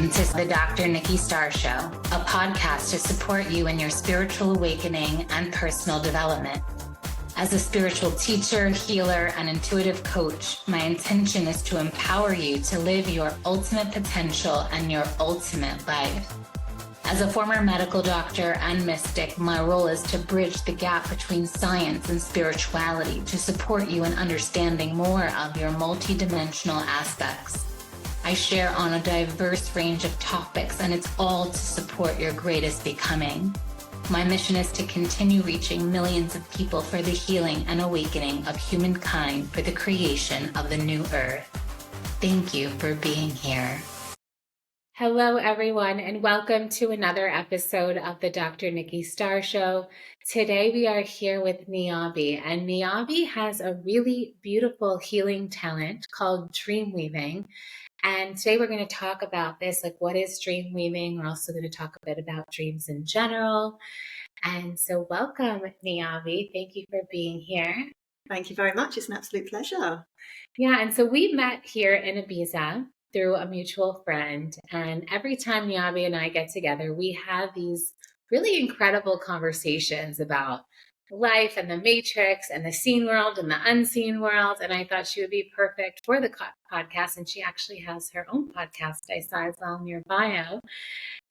Welcome to the Dr. Nikki Starr Show, a podcast to support you in your spiritual awakening and personal development. As a spiritual teacher, healer, and intuitive coach, my intention is to empower you to live your ultimate potential and your ultimate life. As a former medical doctor and mystic, my role is to bridge the gap between science and spirituality to support you in understanding more of your multidimensional aspects. I share on a diverse range of topics, and it's all to support your greatest becoming. My mission is to continue reaching millions of people for the healing and awakening of humankind for the creation of the new earth. Thank you for being here. Hello, everyone, and welcome to another episode of the Dr. Nikki Starr Show. Today, we are here with Niaby, and Niaby has a really beautiful healing talent called dream weaving. And today we're going to talk about this, like what is dream weaving? We're also going to talk a bit about dreams in general. And so welcome, Niaby. Thank you for being here. Thank you very much. It's an absolute pleasure. Yeah, and so we met here in Ibiza through a mutual friend. And every time Niaby and I get together, we have these really incredible conversations about life and the matrix and the seen world and the unseen world. And I thought she would be perfect for the podcast. And she actually has her own podcast I saw as well in your bio.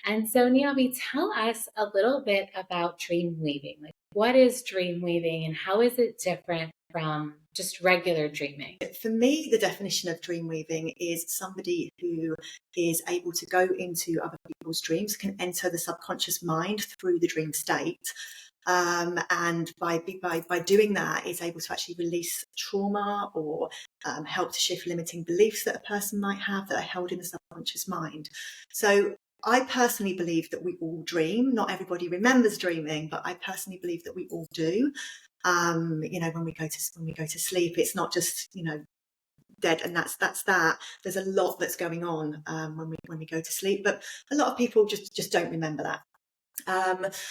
And so Niaby, tell us a little bit about dream weaving. Like, what is dream weaving and how is it different from just regular dreaming? For me, the definition of dream weaving is somebody who is able to go into other people's dreams, can enter the subconscious mind through the dream state. And by doing that, is able to actually release trauma or help to shift limiting beliefs that a person might have that are held in the subconscious mind. So I personally believe that we all dream. Not everybody remembers dreaming, but I personally believe that we all do. When we go to sleep, it's not just, dead and that's that. There's a lot that's going on when we go to sleep, but a lot of people just don't remember that.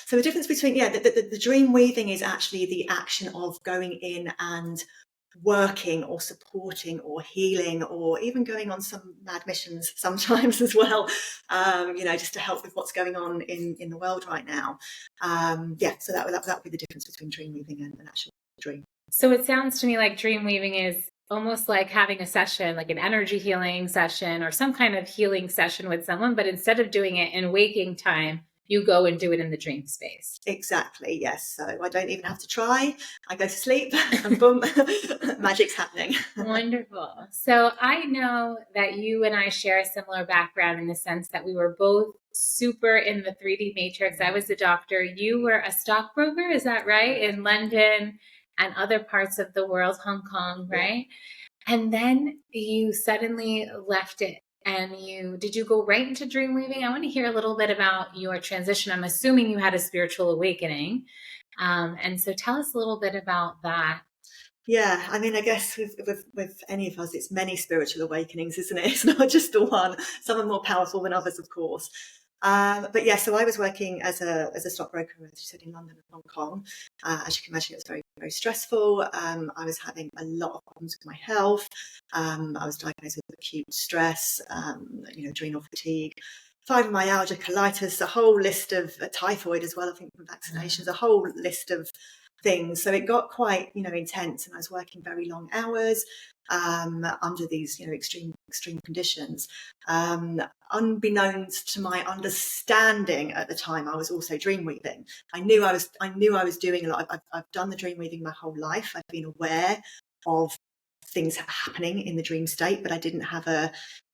So the difference between the dream weaving is actually the action of going in and working or supporting or healing or even going on some mad missions sometimes as well, just to help with what's going on in the world right now. So that would be the difference between dream weaving and an actual dream. So it sounds to me like dream weaving is almost like having a session, like an energy healing session or some kind of healing session with someone, but instead of doing it in waking time, you go and do it in the dream space. Exactly, yes. So I don't even have to try. I go to sleep and boom, magic's happening. Wonderful. So I know that you and I share a similar background in the sense that we were both super in the 3D matrix. I was a doctor. You were a stockbroker, is that right? In London and other parts of the world, Hong Kong, right? Yeah. And then you suddenly left it. And did you go right into dream weaving? I want to hear a little bit about your transition. I'm assuming you had a spiritual awakening. And so tell us a little bit about that. Yeah, I mean, I guess with any of us, it's many spiritual awakenings, isn't it? It's not just the one. Some are more powerful than others, of course. But yeah, so I was working as a stockbroker, as you said, in London and Hong Kong. As you can imagine, it was very, very stressful. I was having a lot of problems with my health. I was diagnosed with acute stress, adrenal fatigue, fibromyalgia, colitis, a whole list of typhoid as well, I think, from vaccinations, a whole list of things. So it got quite, intense, and I was working very long hours under these, extreme conditions. Unbeknownst to my understanding at the time, I was also dream weaving. I knew I was doing a lot. I've done the dream weaving my whole life. I've been aware of things happening in the dream state, but I didn't have a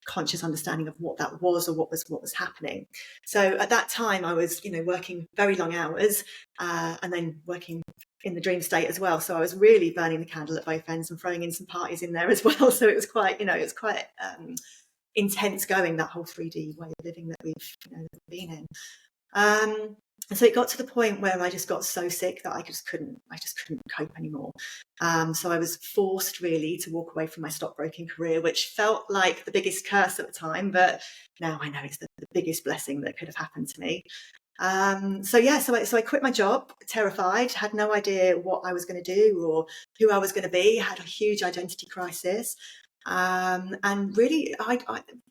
conscious understanding of what that was or what was happening. So at that time, I was, working very long hours and then working in the dream state as well. So I was really burning the candle at both ends and throwing in some parties in there as well. So it was quite, intense going, that whole 3D way of living that we've been in. And so it got to the point where I just got so sick that I just couldn't cope anymore. So I was forced really to walk away from my stockbroking career, which felt like the biggest curse at the time, but now I know it's the biggest blessing that could have happened to me. So I quit my job, terrified, had no idea what I was going to do or who I was going to be, had a huge identity crisis. And really,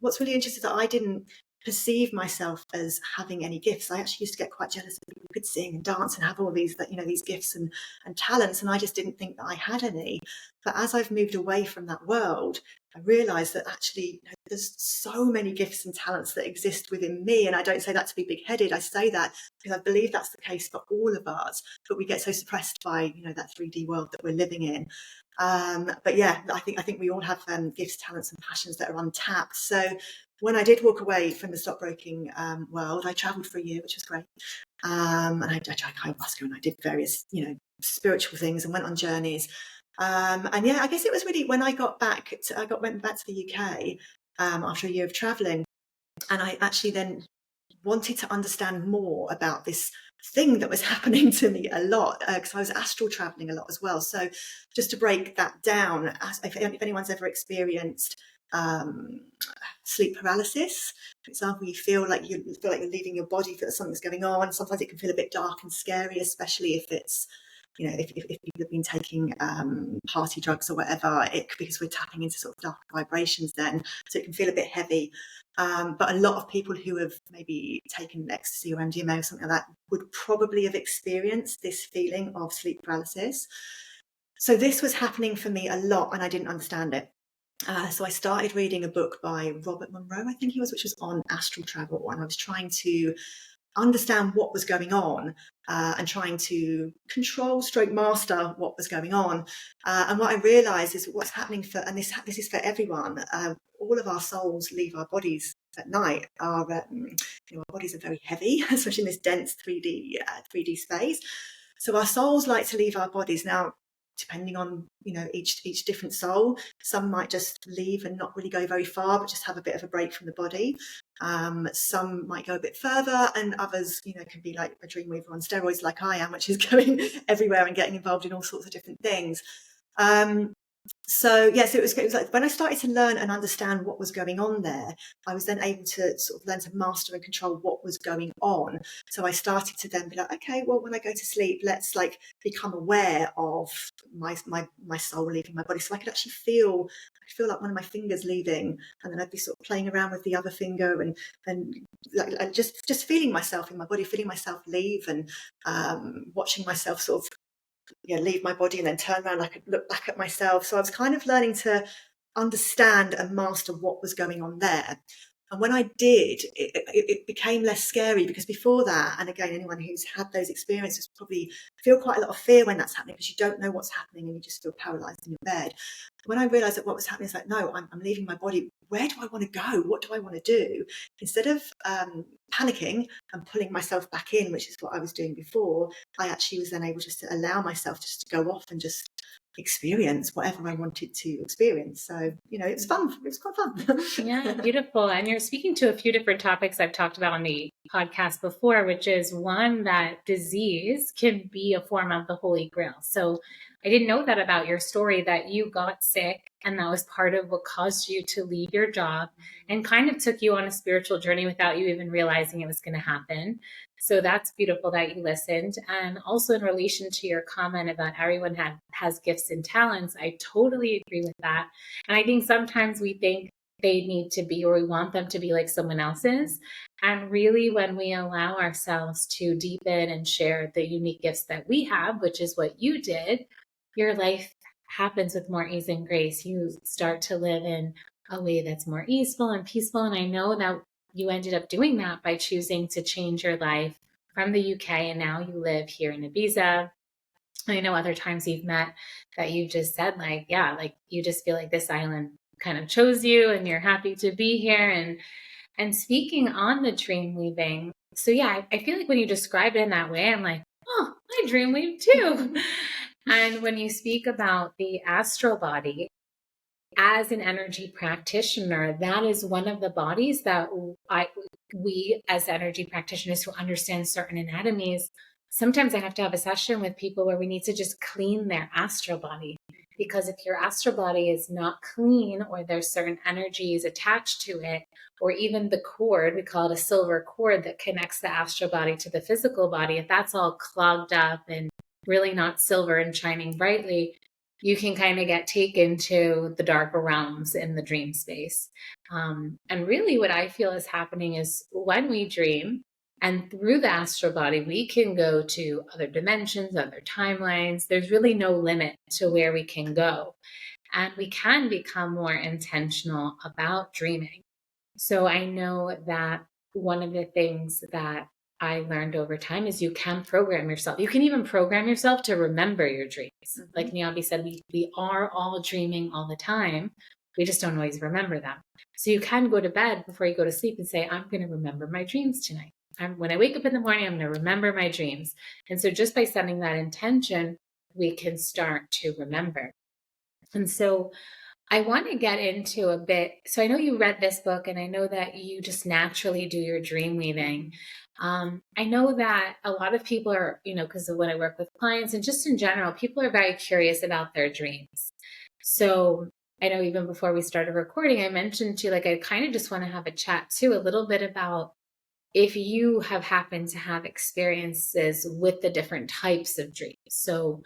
what's really interesting is that I didn't perceive myself as having any gifts. I actually used to get quite jealous of people who could sing and dance and have all these, these gifts and talents, and I just didn't think that I had any. But as I've moved away from that world, I realised that actually there's so many gifts and talents that exist within me. And I don't say that to be big-headed. I say that because I believe that's the case for all of us. But we get so suppressed by that 3D world that we're living in. But yeah, I think we all have gifts, talents, and passions that are untapped. So when I did walk away from the stockbroking world, I travelled for a year, which was great. And I tried ayahuasca, and I did various spiritual things and went on journeys. And yeah, I guess it was really when I went back to the UK after a year of traveling, and I actually then wanted to understand more about this thing that was happening to me a lot, because I was astral traveling a lot as well. So just to break that down, if anyone's ever experienced sleep paralysis, for example, you feel like you're leaving your body, feel that something's going on. Sometimes it can feel a bit dark and scary, especially if it's if people have been taking party drugs or whatever, because we're tapping into sort of dark vibrations then, so it can feel a bit heavy. But a lot of people who have maybe taken ecstasy or MDMA or something like that would probably have experienced this feeling of sleep paralysis. So this was happening for me a lot, and I didn't understand it. So I started reading a book by Robert Monroe, I think he was, which was on astral travel, and I was trying to understand what was going on and trying to control stroke master what was going on. And what I realized is what's happening and this is for everyone, all of our souls leave our bodies at night. Our bodies are very heavy, especially in this dense 3D space. So our souls like to leave our bodies. Now, depending on each different soul, some might just leave and not really go very far, but just have a bit of a break from the body. Some might go a bit further, and others can be like a dreamweaver on steroids like I am, which is going everywhere and getting involved in all sorts of different things. So yes, it was like when I started to learn and understand what was going on there, I was then able to sort of learn to master and control what was going on. So I started to then be like, okay, well, when I go to sleep, let's become aware of my soul leaving my body, so I could actually feel like one of my fingers leaving, and then I'd be sort of playing around with the other finger and like just feeling myself in my body, feeling myself leave, and watching myself sort of leave my body and then turn around, I could look back at myself. So I was kind of learning to understand and master what was going on there. And when I did, it became less scary, because before that, and again, anyone who's had those experiences probably feel quite a lot of fear when that's happening, because you don't know what's happening and you just feel paralyzed in your bed. When I realized that what was happening is like, no, I'm leaving my body. Where do I want to go? What do I want to do? Instead of panicking and pulling myself back in, which is what I was doing before, I actually was then able just to allow myself just to go off and just experience whatever I wanted to experience. So it was fun. It was quite fun. Yeah, beautiful. And you're speaking to a few different topics I've talked about on the podcast before, which is one, that disease can be a form of the Holy Grail. So I didn't know that about your story, that you got sick and that was part of what caused you to leave your job and kind of took you on a spiritual journey without you even realizing it was going to happen. So that's beautiful that you listened. And also in relation to your comment about everyone has gifts and talents, I totally agree with that. And I think sometimes we think they need to be, or we want them to be like someone else's. And really, when we allow ourselves to deepen and share the unique gifts that we have, which is what you did, your life happens with more ease and grace. You start to live in a way that's more easeful and peaceful. And I know that you ended up doing that by choosing to change your life from the UK, and now you live here in Ibiza. I know other times you've met that you just said you just feel like this island kind of chose you and you're happy to be here. And speaking on the dream weaving, so yeah, I feel like when you describe it in that way, I'm like, oh, I dream weave too. And when you speak about the astral body, as an energy practitioner, that is one of the bodies that we as energy practitioners who understand certain anatomies, sometimes I have to have a session with people where we need to just clean their astral body. Because if your astral body is not clean, or there's certain energies attached to it, or even the cord, we call it a silver cord that connects the astral body to the physical body, if that's all clogged up and really not silver and shining brightly, you can kind of get taken to the darker realms in the dream space. And really what I feel is happening is when we dream, and through the astral body, we can go to other dimensions, other timelines. There's really no limit to where we can go. And we can become more intentional about dreaming. So I know that one of the things that I learned over time is you can program yourself. You can even program yourself to remember your dreams. Mhm. Like Niaby said, we are all dreaming all the time. We just don't always remember them. So you can go to bed before you go to sleep and say, I'm going to remember my dreams tonight. When I wake up in the morning, I'm going to remember my dreams. And so just by setting that intention, we can start to remember. And so I want to get into a bit. So I know you read this book, and I know that you just naturally do your dream weaving. I know that a lot of people are, because of when I work with clients and just in general, people are very curious about their dreams. So I know even before we started recording, I mentioned to you, like, I kind of just want to have a chat too, a little bit about if you have happened to have experiences with the different types of dreams. So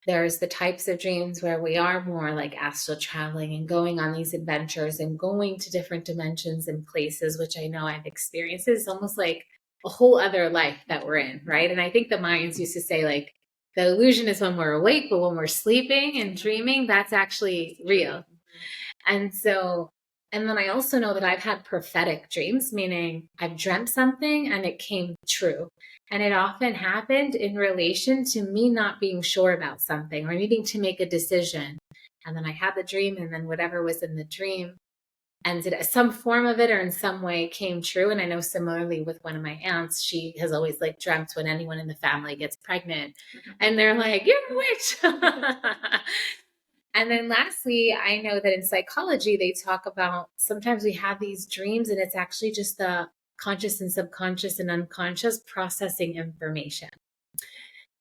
there's the types of dreams where we are more like astral traveling and going on these adventures and going to different dimensions and places, which I know I've experienced. It's almost like a whole other life that we're in, right? And I think the Mayans used to say, like, the illusion is when we're awake, but when we're sleeping and dreaming, that's actually real. And so, and then I also know that I've had prophetic dreams, meaning I've dreamt something and it came true. And it often happened in relation to me not being sure about something or needing to make a decision. And then I had the dream, and then whatever was in the dream ended, some form of it or in some way came true. And I know similarly with one of my aunts, she has always like dreamt when anyone in the family gets pregnant and they're like, you're a witch. And then lastly, I know that in psychology, they talk about sometimes we have these dreams and it's actually just the conscious and subconscious and unconscious processing information.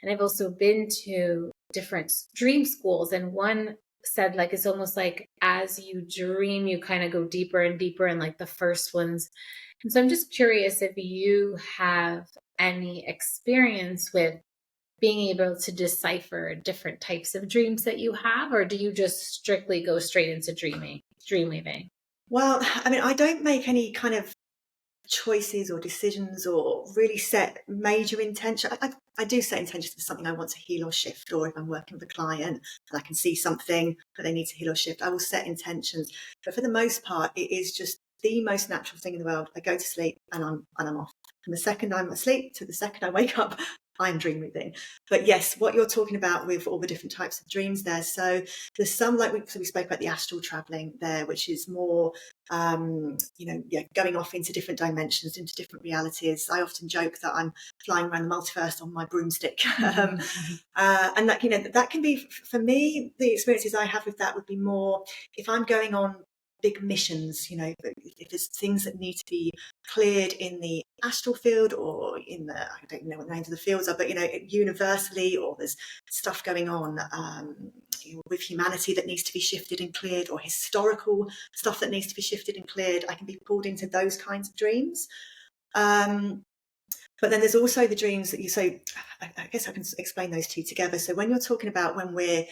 And I've also been to different dream schools, and one said, like, it's almost like as you dream, you kind of go deeper and deeper in like the first ones. And so I'm just curious if you have any experience with being able to decipher different types of dreams that you have, or do you just strictly go straight into dream weaving? Well, I mean, I don't make any kind of choices or decisions or really set major intention. I do set intentions for something I want to heal or shift, or if I'm working with a client and I can see something that they need to heal or shift, I will set intentions. But for the most part, it is just the most natural thing in the world. I go to sleep and I'm off. From the second I'm asleep to the second I wake up, I'm dream weaving. But yes, what you're talking about with all the different types of dreams there. So there's some, like we spoke about the astral traveling there, which is more going off into different dimensions, into different realities. I often joke that I'm flying around the multiverse on my broomstick. And that, that can be, for me, the experiences I have with that would be more if I'm going on big missions, if there's things that need to be cleared in the astral field or in the, I don't know what the names of the fields are, but universally, or there's stuff going on with humanity that needs to be shifted and cleared, or historical stuff that needs to be shifted and cleared. I can be pulled into those kinds of dreams. But then there's also the dreams that you say, I guess I can explain those two together. So when you're talking about when we're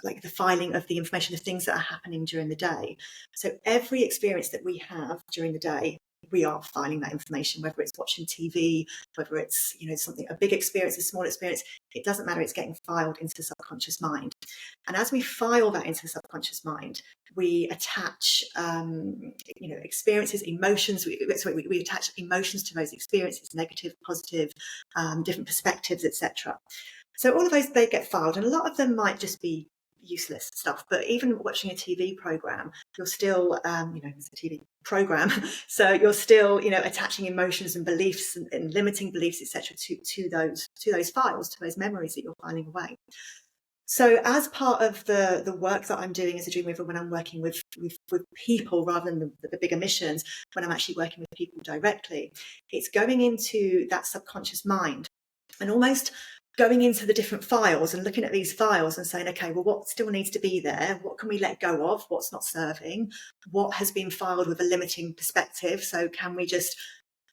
like the filing of the information, the things that are happening during the day. So every experience that we have during the day, we are filing that information, whether it's watching TV, whether it's, something, a big experience, a small experience, it doesn't matter, it's getting filed into the subconscious mind. And as we file that into the subconscious mind, we attach, experiences, emotions, we attach emotions to those experiences, negative, positive, different perspectives, etc. So all of those, they get filed, and a lot of them might just be useless stuff, but even watching a TV program, you're still it's a TV program, so you're still attaching emotions and beliefs and limiting beliefs, etc., to those files, to those memories that you're filing away. So as part of the work that I'm doing as a dream weaver, when I'm working with people rather than the bigger missions, when I'm actually working with people directly, it's going into that subconscious mind and almost going into the different files and looking at these files and saying, okay, well, what still needs to be there? What can we let go of? What's not serving? What has been filed with a limiting perspective? So can we just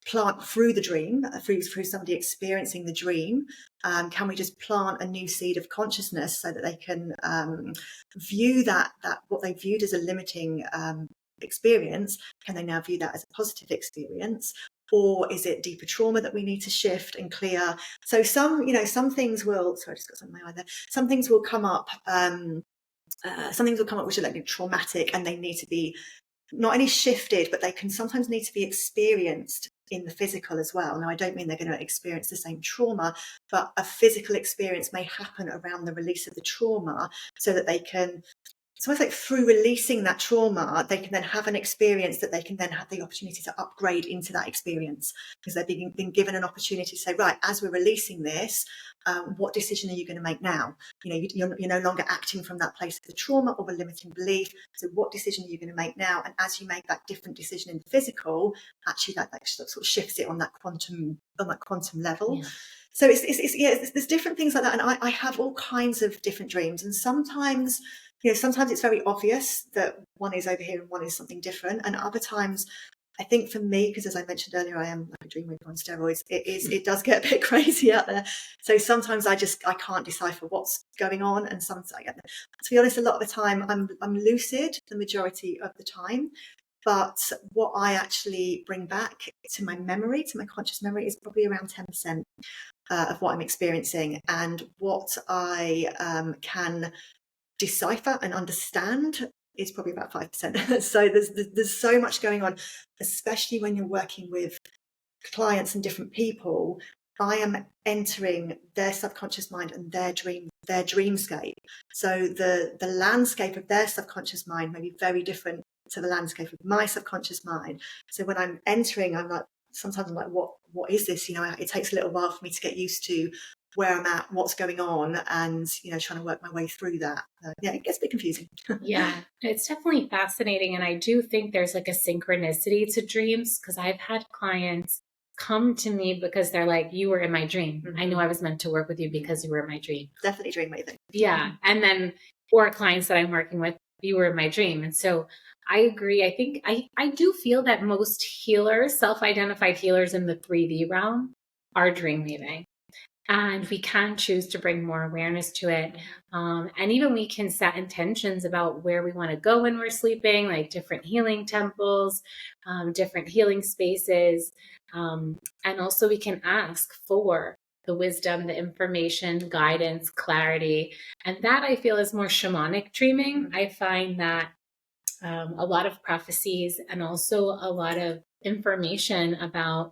plant through the dream, through somebody experiencing the dream? Can we just plant a new seed of consciousness so that they can view that what they viewed as a limiting experience, can they now view that as a positive experience? Or is it deeper trauma that we need to shift and clear? So some things will, sorry, I just got something in my eye there. Some things will come up, which are like traumatic, and they need to be not only shifted, but they can sometimes need to be experienced in the physical as well. Now, I don't mean they're going to experience the same trauma, but a physical experience may happen around the release of the trauma so that they can, it's almost like through releasing that trauma, they can then have an experience that they can then have the opportunity to upgrade into that experience, because they've been given an opportunity to say, right, as we're releasing this, what decision are you going to make now? You're no longer acting from that place of the trauma or the limiting belief. So what decision are you going to make now? And as you make that different decision in the physical, actually that sort of shifts it on that quantum level. Yeah. So there's different things like that. And I have all kinds of different dreams. And sometimes it's very obvious that one is over here and one is something different. And other times, I think for me, because as I mentioned earlier, I am like a dreamweaver on steroids, it does get a bit crazy out there. So sometimes I can't decipher what's going on. And sometimes to be honest, a lot of the time I'm lucid the majority of the time. But what I actually bring back to my memory, to my conscious memory, is probably around 10% of what I'm experiencing. And what I can decipher and understand is probably about 5%. So there's so much going on, especially when you're working with clients and different people. I am entering their subconscious mind and their dreamscape. So the landscape of their subconscious mind may be very different to the landscape of my subconscious mind. So when I'm entering, sometimes I'm like, what is this? It takes a little while for me to get used to where I'm at, what's going on, and trying to work my way through that. It gets a bit confusing. Yeah, it's definitely fascinating, and I do think there's like a synchronicity to dreams, because I've had clients come to me because they're like, you were in my dream. Mm-hmm. I knew I was meant to work with you because you were in my dream. Definitely dream weaving. Yeah, and then or clients that I'm working with, you were in my dream. And so I agree. I think I do feel that most healers, self-identified healers in the 3D realm, are dream weaving. And we can choose to bring more awareness to it. And even we can set intentions about where we want to go when we're sleeping, like different healing temples, different healing spaces. And also we can ask for the wisdom, the information, guidance, clarity. And that I feel is more shamanic dreaming. I find that a lot of prophecies and also a lot of information about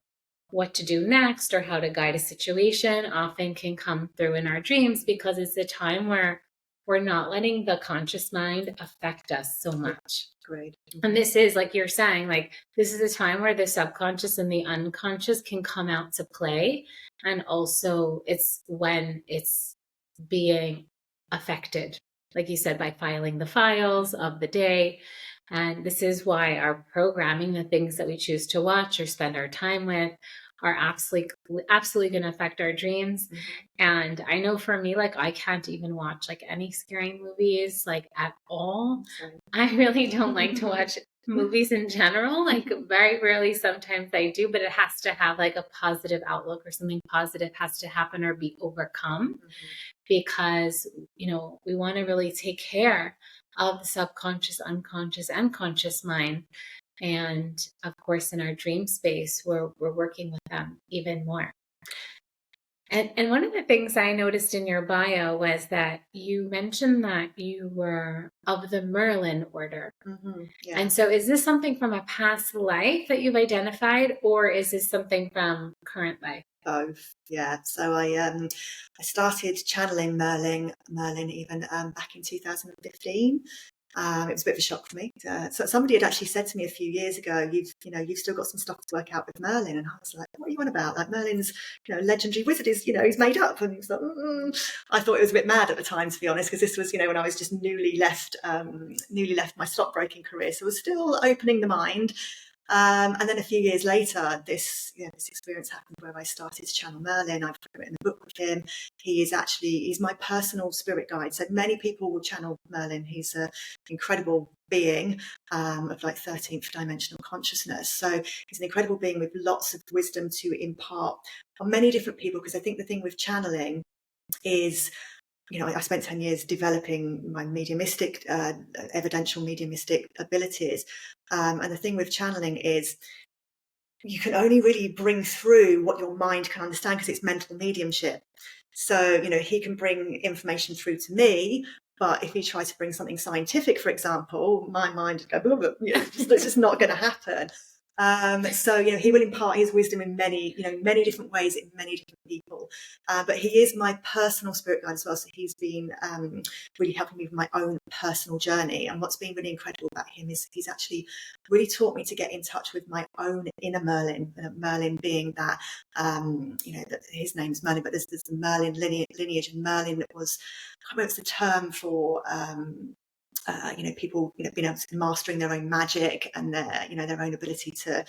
what to do next or how to guide a situation often can come through in our dreams, because it's a time where we're not letting the conscious mind affect us so much. Great. And this is, like you're saying, like this is a time where the subconscious and the unconscious can come out to play. And also it's when it's being affected, like you said, by filing the files of the day. And this is why our programming, the things that we choose to watch or spend our time with, are absolutely going to affect our dreams. Mm-hmm. And I know for me, like I can't even watch like any scary movies like at all. I really don't like to watch movies in general. Like very rarely, sometimes I do, but it has to have like a positive outlook, or something positive has to happen or be overcome. Mm-hmm. Because, we want to really take care of the subconscious, unconscious, and conscious mind. And of course, in our dream space, we're working with them even more. And one of the things I noticed in your bio was that you mentioned that you were of the Merlin order. Mm-hmm. Yeah. And so is this something from a past life that you've identified, or is this something from current life? Both, yeah. So I started channeling Merlin even back in 2015. It was a bit of a shock for me. So somebody had actually said to me a few years ago, you've still got some stuff to work out with Merlin, and I was like, what are you on about? Like Merlin's legendary wizard is he's made up, and he was like, I thought it was a bit mad at the time, to be honest, because this was when I was just newly left my stockbroking career, so I was still opening the mind. And then a few years later, this experience happened where I started to channel Merlin. I've written a book with him. he's my personal spirit guide. So many people will channel Merlin. He's an incredible being of like 13th dimensional consciousness. So he's an incredible being with lots of wisdom to impart on many different people, because I think the thing with channeling is, I spent 10 years developing my mediumistic, evidential mediumistic abilities. And the thing with channeling is you can only really bring through what your mind can understand, because it's mental mediumship. So, he can bring information through to me, but if he tries to bring something scientific, for example, my mind would go, blah, blah, it's just not going to happen. So, he will impart his wisdom in many different ways in many different people. But he is my personal spirit guide as well. So he's been really helping me with my own personal journey. And what's been really incredible about him is he's actually really taught me to get in touch with my own inner Merlin. Merlin being that, that his name's Merlin, but there's the Merlin lineage, and Merlin was, I can't remember, it's the term for people, being able to mastering their own magic and their own ability to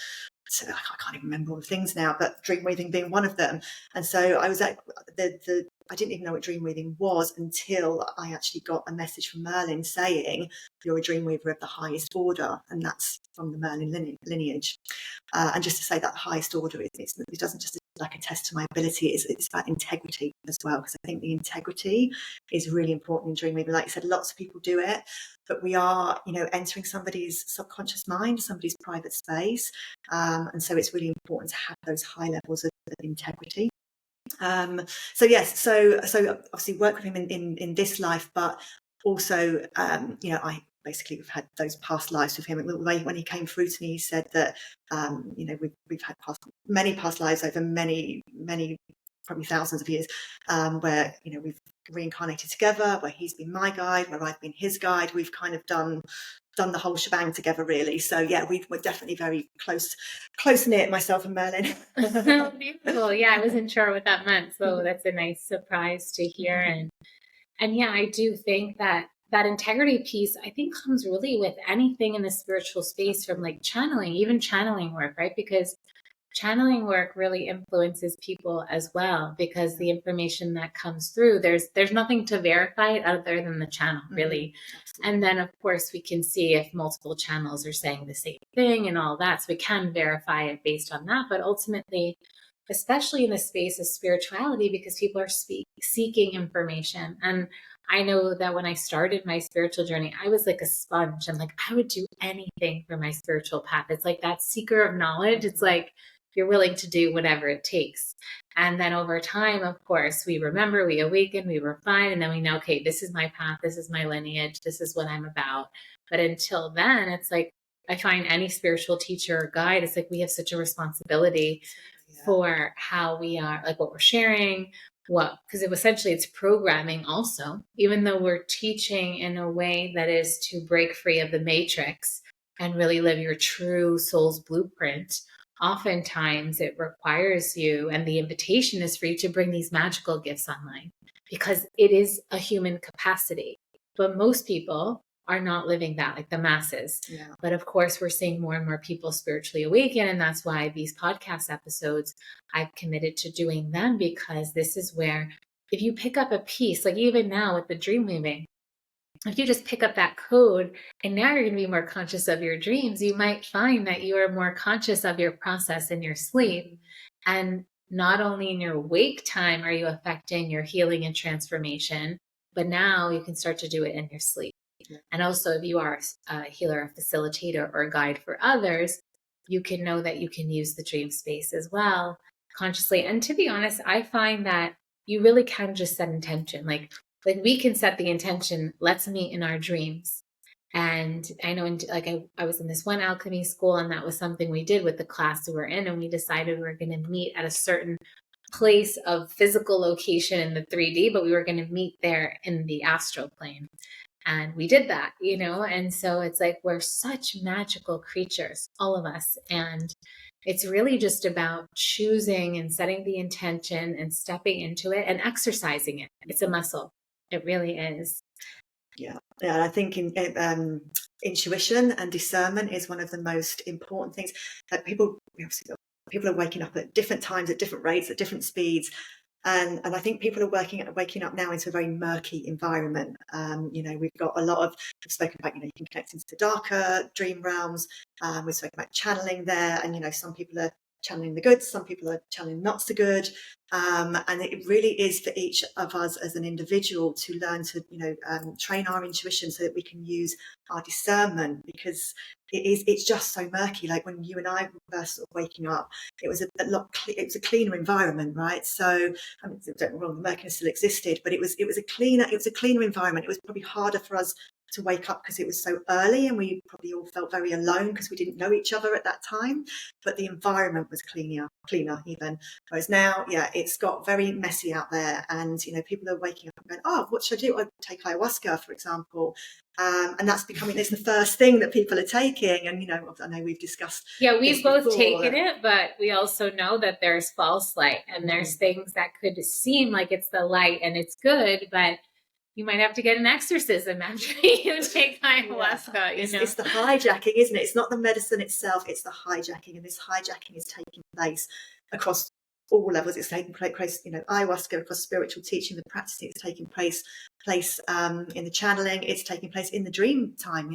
I can't even remember all the things now, but dream weaving being one of them. And so I was like, I didn't even know what dream weaving was until I actually got a message from Merlin saying, you're a dream weaver of the highest order, and that's from the Merlin lineage. And just to say that the highest order, it doesn't just like attest to my ability, it's about integrity as well, because I think the integrity is really important in dream weaving. Like I said, lots of people do it, but we are, entering somebody's subconscious mind, somebody's private space, and so it's really important to have those high levels of integrity. So obviously work with him in this life, but also I basically have had those past lives with him. When he came through to me, he said that we've had many past lives over many, probably thousands of years, where we've reincarnated together, where he's been my guide, where I've been his guide. We've kind of done the whole shebang together, really. So yeah, we're definitely very close knit, myself and Merlin. Beautiful. Yeah, I wasn't sure what that meant, so that's a nice surprise to hear. And yeah, I do think that integrity piece, I think, comes really with anything in the spiritual space, from like channeling, even channeling work, right? Because channeling work really influences people as well, because the information that comes through, there's nothing to verify it other than the channel, really. And then of course we can see if multiple channels are saying the same thing and all that, so we can verify it based on that. But ultimately, especially in the space of spirituality, because people are seeking information. And I know that when I started my spiritual journey, I was like a sponge, and like I would do anything for my spiritual path. It's like that seeker of knowledge. It's like you're willing to do whatever it takes. And then over time, of course, we remember, we awaken, we refine, and then we know, okay, this is my path, this is my lineage, this is what I'm about. But until then, it's like, I find any spiritual teacher or guide, it's like we have such a responsibility for how we are, like what we're sharing, because essentially it's programming also, even though we're teaching in a way that is to break free of the matrix and really live your true soul's blueprint. Oftentimes it requires you, and the invitation is for you to bring these magical gifts online, because it is a human capacity. But most people are not living that, like the masses. Yeah. But of course, we're seeing more and more people spiritually awaken. And that's why these podcast episodes, I've committed to doing them, because this is where, if you pick up a piece, like even now with the dream weaving, if you just pick up that code and now you're going to be more conscious of your dreams, you might find that you are more conscious of your process in your sleep. And not only in your awake time are you affecting your healing and transformation, but now you can start to do it in your sleep. And also, if you are a healer, a facilitator, or a guide for others, you can know that you can use the dream space as well consciously. And to be honest, I find that you really can just set intention. Like we can set the intention, let's meet in our dreams. And I know, I was in this one alchemy school, and that was something we did with the class we were in, and we decided we were going to meet at a certain place of physical location in the 3D, but we were going to meet there in the astral plane. And we did that, and so it's like, we're such magical creatures, all of us. And it's really just about choosing and setting the intention and stepping into it and exercising it. It's a muscle. It really is. Yeah. I think intuition and discernment is one of the most important things that people are waking up at different times, at different rates, at different speeds. And I think people are waking up now into a very murky environment. We've got a lot of, we've spoken about, you can connect into the darker dream realms. We've spoken about channeling there, and some people are channeling the good, some people are channeling not so good. And it really is for each of us as an individual to learn to, train our intuition so that we can use our discernment, because it's just so murky. Like when you and I were first sort of waking up, it was it was a cleaner environment, right? So don't get me wrong, the murkiness still existed, but it was a cleaner environment. It was probably harder for us to wake up because it was so early, and we probably all felt very alone because we didn't know each other at that time. But the environment was cleaner even. Whereas now, it's got very messy out there, and people are waking up and going, "Oh, what should I do? I take ayahuasca, for example." And that's becoming, it's the first thing that people are taking. And, I know we've discussed. Yeah, we've both taken it, but we also know that there's false light, and there's things that could seem like it's the light and it's good, but you might have to get an exorcism after you take ayahuasca. It's the hijacking, isn't it? It's not the medicine itself, it's the hijacking. And this hijacking is taking place across all levels. It's taking place, ayahuasca, across spiritual teaching, the practicing, it's taking place in the channeling, it's taking place in the dream time.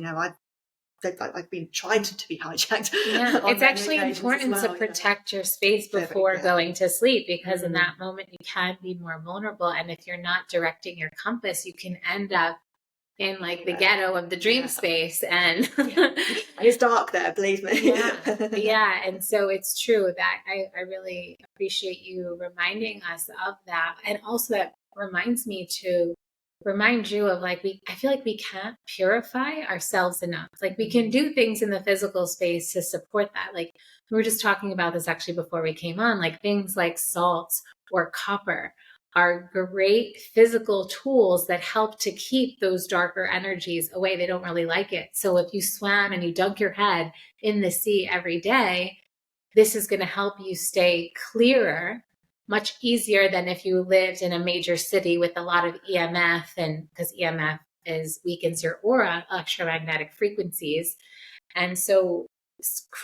I've been trying to be hijacked. Yeah, it's actually important to protect your space before going to sleep, because in that moment you can be more vulnerable. And if you're not directing your compass, you can end up in the ghetto of the dream space. And it's dark there, believe me. Yeah. And so it's true that I really appreciate you reminding us of that. And also that reminds me to remind you of I feel like we can't purify ourselves enough. We can do things in the physical space to support that. We were just talking about this actually before we came on, things like salts or copper are great physical tools that help to keep those darker energies away. They don't really like it. So if you swam and you dunk your head in the sea every day, this is going to help you stay clearer, much easier than if you lived in a major city with a lot of EMF, and because EMF weakens your aura, electromagnetic frequencies. And so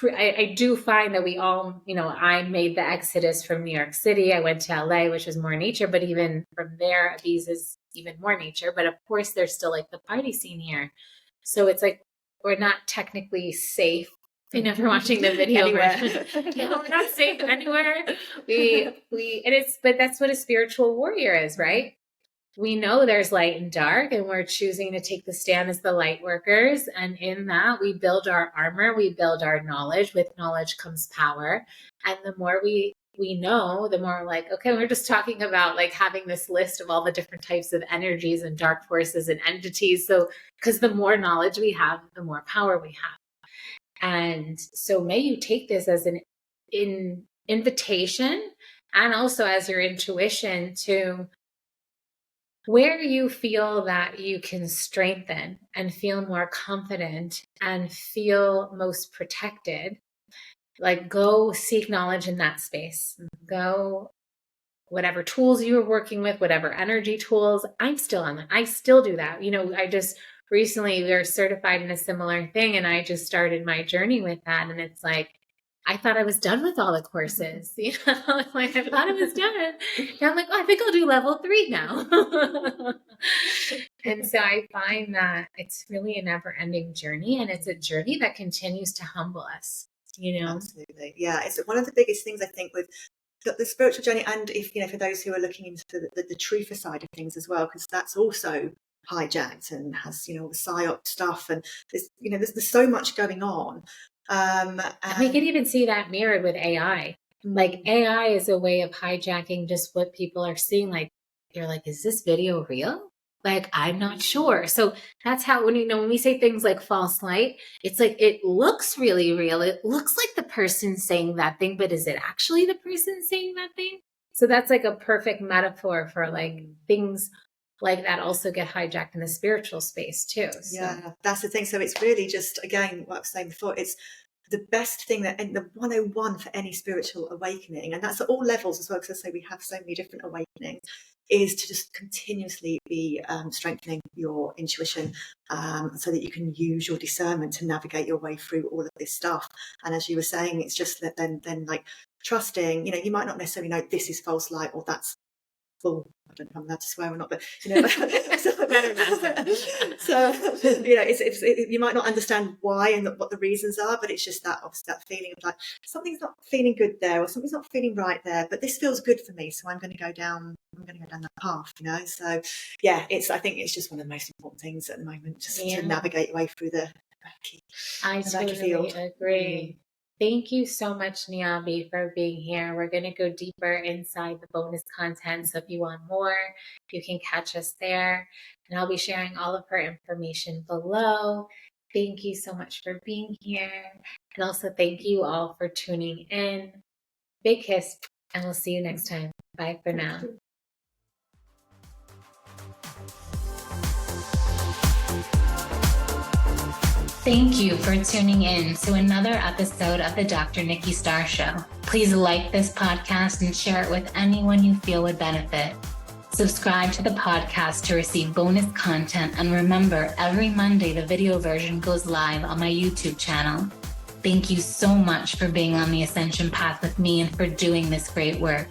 I do find that we all, I made the exodus from New York City. I went to LA, which was more nature, but even from there, these is even more nature. But of course, there's still the party scene here. So it's we're not technically safe. If you're watching the video version, we're not safe anywhere. But that's what a spiritual warrior is, right? We know there's light and dark, and we're choosing to take the stand as the light workers. And in that, we build our armor, we build our knowledge. With knowledge comes power. And the more we know, the more okay, we're just talking about having this list of all the different types of energies and dark forces and entities. So, because the more knowledge we have, the more power we have. And so may you take this as an invitation, and also as your intuition to where you feel that you can strengthen and feel more confident and feel most protected. Go seek knowledge in that space. Go whatever tools you were working with, whatever energy tools. I'm still on that. I still do that. I just recently we were certified in a similar thing, and I just started my journey with that. And it's I thought I was done with all the courses. I thought I was done. And I'm I think I'll do level 3 now. And so I find that it's really a never-ending journey, and it's a journey that continues to humble us. Absolutely, yeah. It's one of the biggest things I think with the spiritual journey, and if for those who are looking into the truther side of things as well, because that's also hijacked and has all the psyop stuff, and there's so much going on. And we can even see that mirrored with AI. AI is a way of hijacking just what people are seeing. You're is this video real? I'm not sure. So that's how, when we say things like false light, it's it looks really real. It looks like the person saying that thing, but is it actually the person saying that thing? So that's a perfect metaphor for things like that also get hijacked in the spiritual space too. So. Yeah, that's the thing. So it's really just, again, what I was saying before, it's the best thing and the 101 for any spiritual awakening, and that's at all levels as well, because I say we have so many different awakenings, is to just continuously be strengthening your intuition, so that you can use your discernment to navigate your way through all of this stuff. And as you were saying, it's just that then trusting, you might not necessarily know this is false light or that's full. I don't know if I'm allowed to swear or not, but so you know, you might not understand why and what the reasons are, but it's just that obviously that feeling of like something's not feeling good there, or something's not feeling right there, but this feels good for me, so I'm going to go down that path, you know. So yeah, I think it's just one of the most important things at the moment, just to navigate your way through the I totally agree. Thank you so much, Niaby, for being here. We're going to go deeper inside the bonus content. So if you want more, you can catch us there. And I'll be sharing all of her information below. Thank you so much for being here. And also thank you all for tuning in. Big kiss, and we'll see you next time. Bye for now. Thank you for tuning in to another episode of the Dr. Nikki Starr Show. Please like this podcast and share it with anyone you feel would benefit. Subscribe to the podcast to receive bonus content, and remember, every Monday the video version goes live on my YouTube channel. Thank you so much for being on the ascension path with me and for doing this great work.